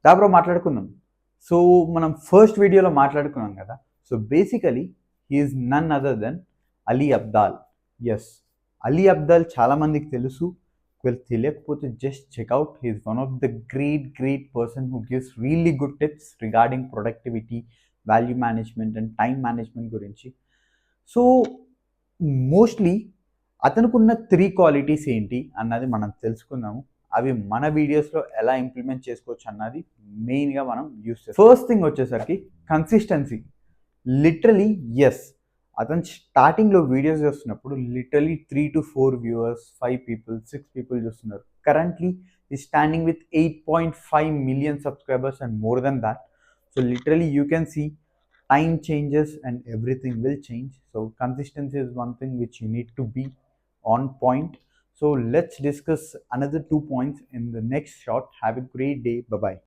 దాబ్రో మాట్లాడుకుందాం. సో మనం ఫస్ట్ వీడియోలో మాట్లాడుకున్నాం కదా. So basically he is none other than Ali Abdaal. Yes, Ali Abdaal చాలామందికి తెలుసు. ఒకవేళ తెలియకపోతే just check out. He is one of the great person who gives really good tips regarding productivity, value management and time management గురించి. So mostly అతనుకున్న 3 qualities ఏంటి అన్నది మనం తెలుసుకుందాము. అవి మన వీడియోస్లో ఎలా ఇంప్లిమెంట్ చేసుకోవచ్చు అన్నది మెయిన్గా మనం యూస్ చేస్తాం. ఫస్ట్ థింగ్ వచ్చేసరికి కన్సిస్టెన్సీ. లిటరలీ ఎస్, అతను స్టార్టింగ్లో వీడియోస్ చేస్తున్నప్పుడు literally 3 to 4 viewers, 5 people, 6 people చూస్తున్నారు. కరెంట్లీ ఈ standing with 8.5 million subscribers and more than that. So literally you can see time changes and everything will change. So consistency is one thing which you need to be on point. So let's discuss another 2 points in the next shot. Have a great day. Bye bye.